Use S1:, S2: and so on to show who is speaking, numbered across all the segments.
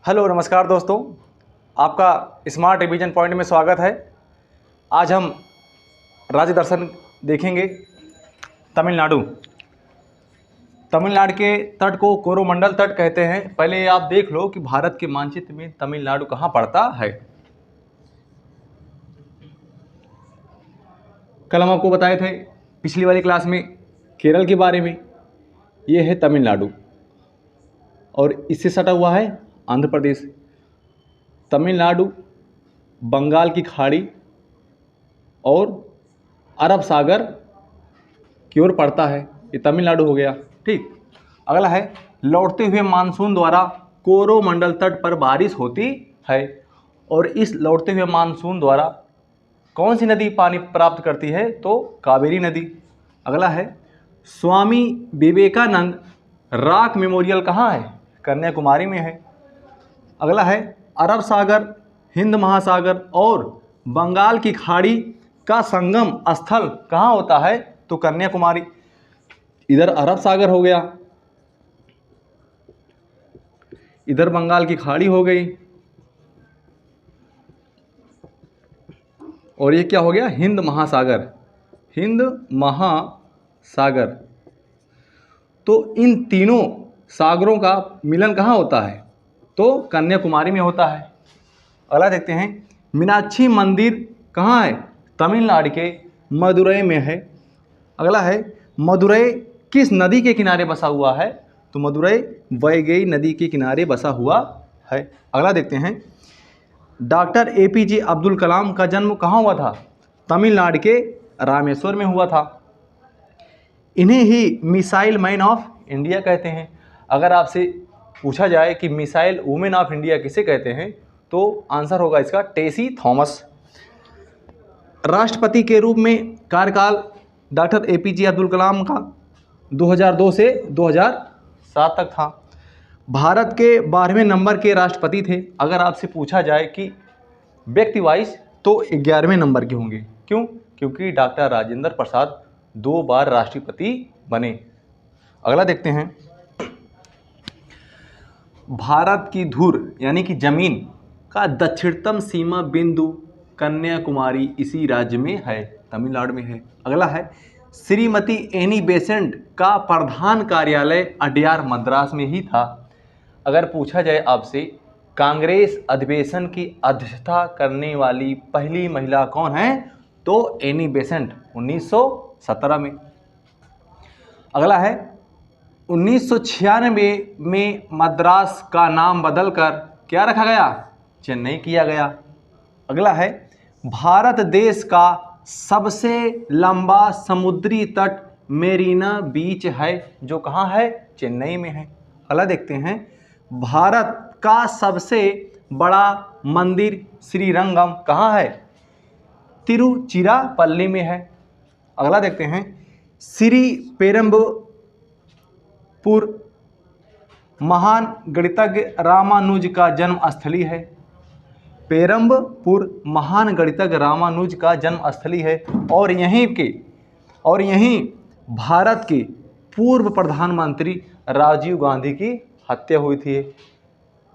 S1: Hello नमस्कार दोस्तों, आपका स्मार्ट रिवीजन पॉइंट में स्वागत है। आज हम राज्य दर्शन देखेंगे। तमिलनाडु के तट को कोरोमंडल तट कहते हैं। पहले आप देख लो कि भारत के मानचित्र में तमिलनाडु कहाँ पड़ता है। कल हम आपको बताए थे पिछली वाली क्लास में केरल के बारे में। ये है तमिलनाडु और इससे सटा हुआ है आंध्र प्रदेश। तमिलनाडु बंगाल की खाड़ी और अरब सागर की ओर पड़ता है। ये तमिलनाडु हो गया। ठीक, अगला है लौटते हुए मानसून द्वारा कोरोमंडल तट पर बारिश होती है। और इस लौटते हुए मानसून द्वारा कौन सी नदी पानी प्राप्त करती है? तो कावेरी नदी। अगला है स्वामी विवेकानंद रॉक मेमोरियल कहाँ है? कन्याकुमारी में है। अगला है अरब सागर, हिंद महासागर और बंगाल की खाड़ी का संगम स्थल कहाँ होता है? तो कन्याकुमारी। इधर अरब सागर हो गया, इधर बंगाल की खाड़ी हो गई, और ये क्या हो गया? हिंद महासागर। हिंद महासागर। तो इन तीनों सागरों का मिलन कहाँ होता है? तो कन्याकुमारी में होता है। अगला देखते हैं मीनाक्षी मंदिर कहाँ है? तमिलनाडु के मदुरई में है। अगला है मदुरई किस नदी के किनारे बसा हुआ है? तो मदुरई वैगई नदी के किनारे बसा हुआ है। अगला देखते हैं डॉक्टर APJ अब्दुल कलाम का जन्म कहाँ हुआ था? तमिलनाडु के रामेश्वर में हुआ था। इन्हें ही मिसाइल मैन ऑफ इंडिया कहते हैं। अगर आपसे पूछा जाए कि मिसाइल वुमेन ऑफ इंडिया किसे कहते हैं, तो आंसर होगा इसका टेसी थॉमस। राष्ट्रपति के रूप में कार्यकाल डॉक्टर APJ अब्दुल कलाम का 2002 से 2007 तक था। भारत के 12वें नंबर के राष्ट्रपति थे। अगर आपसे पूछा जाए कि व्यक्ति वाइज, तो 11वें नंबर के होंगे। क्यों? क्योंकि डॉक्टर राजेंद्र प्रसाद 2 बार राष्ट्रपति बने। अगला देखते हैं भारत की धुर यानी कि जमीन का दक्षिणतम सीमा बिंदु कन्याकुमारी इसी राज्य में है, तमिलनाडु में है। अगला है श्रीमती एनी बेसेंट का प्रधान कार्यालय अडयार मद्रास में ही था। अगर पूछा जाए आपसे कांग्रेस अधिवेशन की अध्यक्षता करने वाली पहली महिला कौन है? तो एनी बेसेंट 1917 में। अगला है 1996 में मद्रास का नाम बदलकर क्या रखा गया? चेन्नई किया गया। अगला है भारत देश का सबसे लंबा समुद्री तट मेरीना बीच है, जो कहाँ है? चेन्नई में है। अगला देखते हैं भारत का सबसे बड़ा मंदिर श्रीरंगम कहाँ है? तिरुचिरापल्ली में है। अगला देखते हैं श्री पेरम्बपुर महान गणितज्ञ रामानुज का जन्म स्थली है। पेरम्बपुर महान गणितज्ञ रामानुज का जन्म स्थली है। और यहीं भारत के पूर्व प्रधानमंत्री राजीव गांधी की हत्या हुई थी।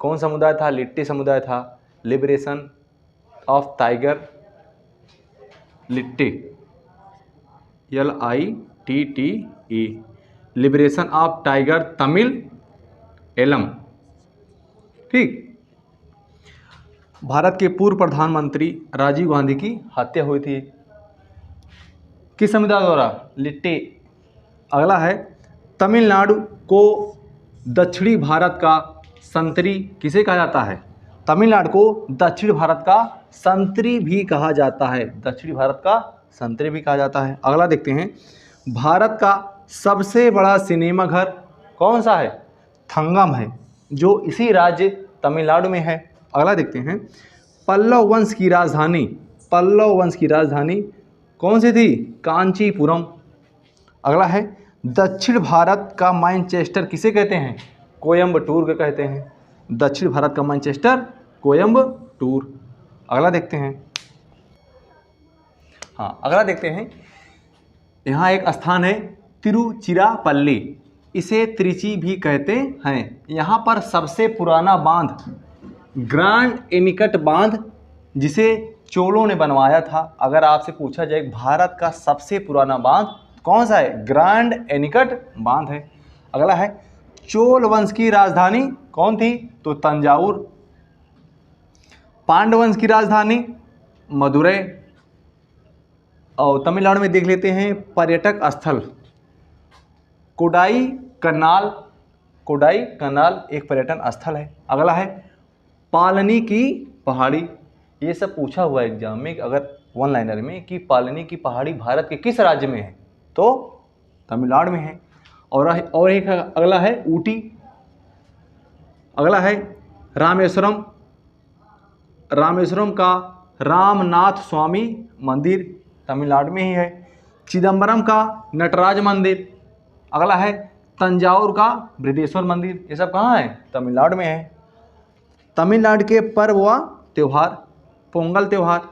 S1: कौन समुदाय था? लिट्टी समुदाय था। Liberation of tiger LTTE, LITTE, liberation of tiger Tamil Eelam. ठीक, भारत के पूर्व प्रधानमंत्री राजीव गांधी की हत्या हुई थी किस समुदाय द्वारा? लिट्टी। अगला है तमिलनाडु को दक्षिणी भारत का संतरी किसे कहा जाता है? तमिलनाडु को दक्षिण भारत का संतरी भी कहा जाता है। दक्षिणी भारत का संतरी भी कहा जाता है। अगला देखते हैं भारत का सबसे बड़ा सिनेमा घर कौन सा है? थंगम है, जो इसी राज्य तमिलनाडु में है। अगला देखते हैं पल्लव वंश की राजधानी कौन सी थी? कांचीपुरम। अगला है दक्षिण भारत का मैनचेस्टर किसे कहते हैं? कोयम्बटूर को कहते हैं। दक्षिण भारत का मैनचेस्टर कोयम्बटूर। अगला देखते हैं यहाँ एक स्थान है तिरुचिरापल्ली, इसे त्रिची भी कहते हैं। यहाँ पर सबसे पुराना बांध ग्रांड एनिकट बांध जिसे चोलों ने बनवाया था। अगर आपसे पूछा जाए भारत का सबसे पुराना बांध कौन सा है, ग्रांड एनिकट बांध है। अगला है चोल वंश की राजधानी कौन थी, तो तंजावुर। पांडव वंश की राजधानी मदुरै। और तमिलनाडु में देख लेते हैं पर्यटक स्थल कोडाई कनाल। कोडाई कनाल एक पर्यटन स्थल है। अगला है पालनी की पहाड़ी। ये सब पूछा हुआ एग्जाम में अगर वन लाइनर में कि पालनी की पहाड़ी भारत के किस राज्य में है, तो तमिलनाडु में है। और एक अगला है ऊटी। अगला है रामेश्वरम। रामेश्वरम का रामनाथ स्वामी मंदिर तमिलनाडु में ही है। चिदम्बरम का नटराज मंदिर। अगला है तंजावुर का बृहदेश्वर मंदिर। ये सब कहाँ है, तमिलनाडु में है। तमिलनाडु के पर्व व त्यौहार, पोंगल त्यौहार।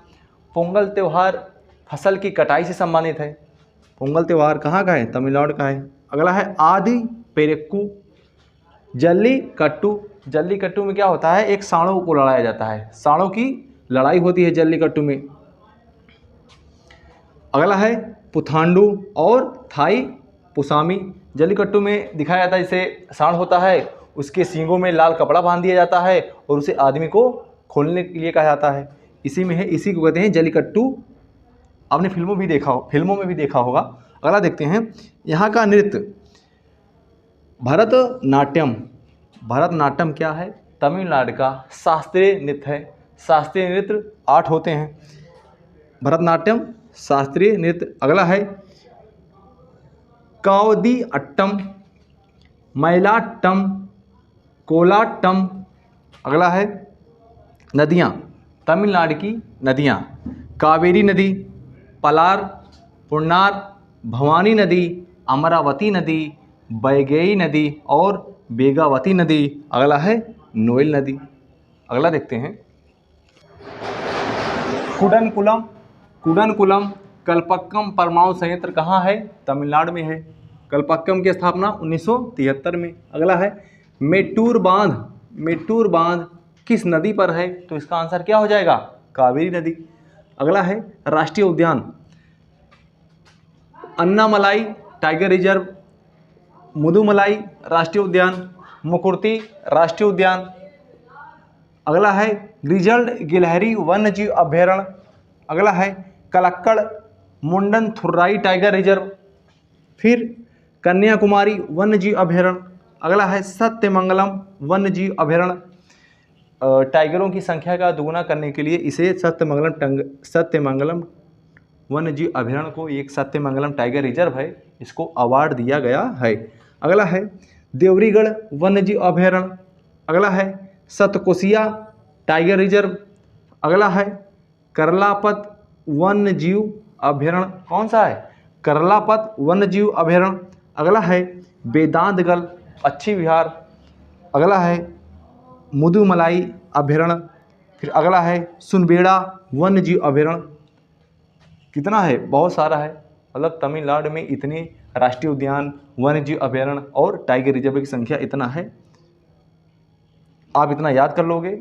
S1: पोंगल त्यौहार फसल की कटाई से संबंधित है। पोंगल त्यौहार कहाँ का है, तमिलनाडु का है। अगला है आदि पेरेक्कू। जल्लीकट्टू। जल्लीकट्टू में क्या होता है, एक सांडों को लड़ाया जाता है, सांडों की लड़ाई होती है जल्लीकट्टू में। अगला है पुथांडु और थाई पुसामी। जल्लीकट्टू में दिखाया जाता है जैसे सांड होता है, उसके सींगों में लाल कपड़ा बांध दिया जाता है और उसे आदमी को खोलने के लिए कहा जाता है। इसी में है, इसी को कहते हैं जल्लीकट्टू। आपने फिल्मों में भी देखा होगा। अगला देखते हैं यहाँ का नृत्य भरतनाट्यम। भरतनाट्यम क्या है, तमिलनाडु का शास्त्रीय नृत्य है। शास्त्रीय नृत्य 8 होते हैं। भरतनाट्यम शास्त्रीय नृत्य। अगला है कावदी अट्टम, मैलाट्टम, कोलाट्टम। अगला है नदियाँ, तमिलनाडु की नदियाँ कावेरी नदी, पलार, पुन्नार, भवानी नदी, अमरावती नदी, बैगई नदी और बेगावती नदी। अगला है नोएल नदी। अगला देखते हैं कुडनकुलम। कुडनकुलम कल्पक्कम परमाणु संयंत्र कहाँ है, तमिलनाडु में है। कल्पक्कम की स्थापना 1973 में। अगला है मेट्टूर बांध। मेट्टूर बांध किस नदी पर है, तो इसका आंसर क्या हो जाएगा, कावेरी नदी। अगला है राष्ट्रीय उद्यान अन्नामलाई टाइगर रिजर्व, मुदुमलाई राष्ट्रीय उद्यान, मुकुर्ती राष्ट्रीय उद्यान। अगला है ग्रिजल्ड गिलहरी वन्यजीव अभयारण्य। अगला है कलक्कड़ मुंडन थुर्राई टाइगर रिजर्व। फिर कन्याकुमारी वन्यजीव अभयारण्य। अगला है सत्यमंगलम वन्यजीव अभयारण्य। टाइगरों की संख्या का दोगुना करने के लिए इसे सत्यमंगलम वन्यजीव अभयारण्य को, एक सत्यमंगलम टाइगर रिजर्व है, इसको अवार्ड दिया गया है। अगला है देवरीगढ़ वन्यजीव अभयारण्य। अगला है सतकोसिया टाइगर रिजर्व। अगला है करलापत वन्यजीव अभयारण्य। कौन सा है, करलापत वन्यजीव अभयारण्य। अगला है वेदांतगल पक्षी विहार। अगला है मुदुमलाई अभयारण्य। फिर अगला है सुनबेड़ा वन्यजीव अभयारण्य। कितना है, बहुत सारा है। मतलब तमिलनाडु में इतने राष्ट्रीय उद्यान, वन्यजीव अभयारण्य और टाइगर रिजर्व की संख्या इतना है। आप इतना याद कर लोगे,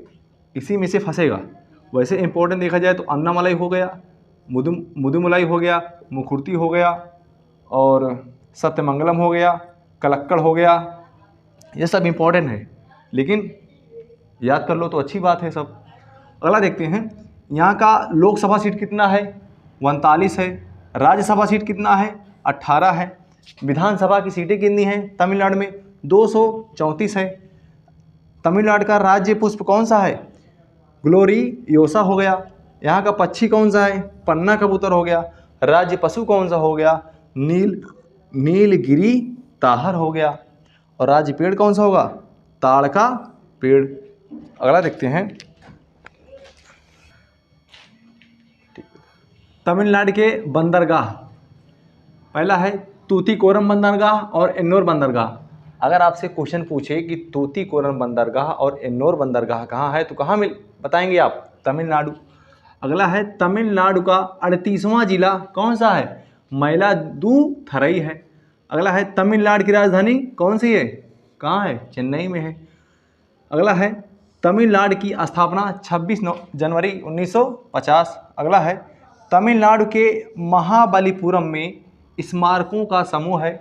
S1: इसी में से फंसेगा। वैसे इंपॉर्टेंट देखा जाए तो अन्नामलाई हो गया, मुदुमलाई हो गया, मुकुर्ती हो गया और सत्यमंगलम हो गया, कलक्कड़ हो गया, ये सब इंपॉर्टेंट है, लेकिन याद कर लो तो अच्छी बात है सब। अगला देखते हैं यहाँ का लोकसभा सीट कितना है, 39 है। राज्यसभा सीट कितना है, 18 है। विधानसभा की सीटें कितनी हैं तमिलनाडु में, 234 है। तमिलनाडु का राज्य पुष्प कौन सा है, ग्लोरियोसा हो गया। यहाँ का पक्षी कौन सा है, पन्ना कबूतर हो गया। राज्य पशु कौन सा हो गया, नीलगिरी ताहर हो गया। और राज्य पेड़ कौन सा होगा, ताड़ का पेड़। अगला देखते हैं तमिलनाडु के बंदरगाह। पहला है तूतीकोरम बंदरगाह और एन्नोर बंदरगाह। अगर आपसे क्वेश्चन पूछे कि तूतीकोरम बंदरगाह और एन्नोर बंदरगाह कहाँ है, तो कहाँ मिल बताएंगे आप, तमिलनाडु। अगला है तमिलनाडु का 38वां जिला कौन सा है, मयिलादुथुरई है। अगला है तमिलनाडु की राजधानी कौन सी है, कहाँ है, चेन्नई में है। अगला है तमिलनाडु की स्थापना 26 जनवरी 1950। अगला है, तमिलनाडु के महाबलीपुरम में स्मारकों का समूह है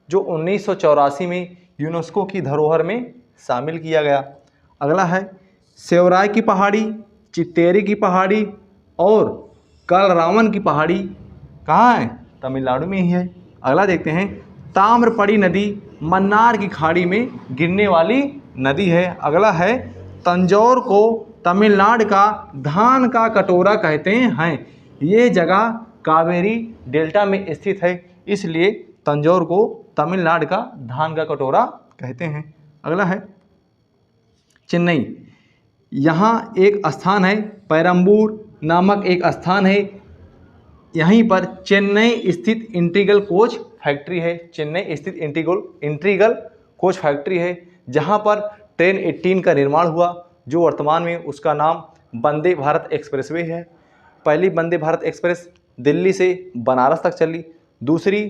S1: जो 1984 में यूनेस्को की धरोहर में शामिल किया गया। अगला है, सेवराय की पहाड़ी, चित्तेरी की पहाड़ी और कलरावन की पहाड़ी कहाँ है? तमिलनाडु में ही है। अगला देखते हैं, ताम्रपड़ी नदी मन्नार की खाड़ी में गिरने वाली नदी है। अगला है, तंजौर को तमिलनाडु का धान का कटोरा कहते हैं। ये जगह कावेरी डेल्टा में स्थित है, इसलिए तंजौर को तमिलनाडु का धान का कटोरा कहते हैं। अगला है, चेन्नई। यहाँ एक स्थान है, पेरम्बूर नामक एक स्थान है, यहीं पर चेन्नई स्थित इंटीग्रल कोच फैक्ट्री है। चेन्नई स्थित इंटीग्रल कोच फैक्ट्री है, जहाँ पर ट्रेन 18 का निर्माण हुआ, जो वर्तमान में उसका नाम वंदे भारत एक्सप्रेसवे है। पहली वंदे भारत एक्सप्रेस दिल्ली से बनारस तक चली, दूसरी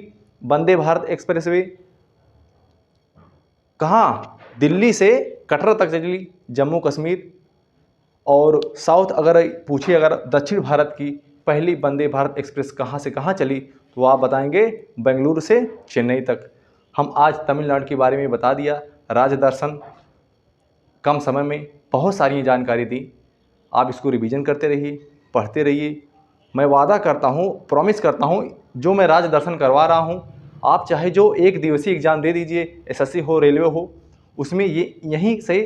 S1: वंदे भारत एक्सप्रेसवे कहाँ? दिल्ली से कटरा तक चली, जम्मू कश्मीर। और साउथ अगर पूछे, अगर दक्षिण भारत की पहली वंदे भारत एक्सप्रेस कहाँ से कहाँ चली, तो आप बताएंगे बेंगलुरु से चेन्नई तक। हम आज तमिलनाडु के बारे में बता दिया, राज्य दर्शन, कम समय में बहुत सारी जानकारी दी। आप इसको रिवीजन करते रहिए, पढ़ते रहिए। मैं वादा करता हूँ, प्रॉमिस करता हूँ, जो मैं राज्य दर्शन करवा रहा हूँ, आप चाहे जो एक दिवसीय एग्ज़ाम दे दीजिए, एसएससी हो, रेलवे हो, उसमें यहीं से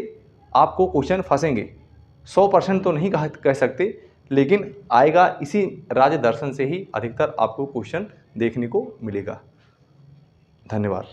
S1: आपको क्वेश्चन फंसेंगे। 100% तो नहीं कह सकते, लेकिन आएगा इसी राज्य दर्शन से ही अधिकतर आपको क्वेश्चन देखने को मिलेगा। धन्यवाद।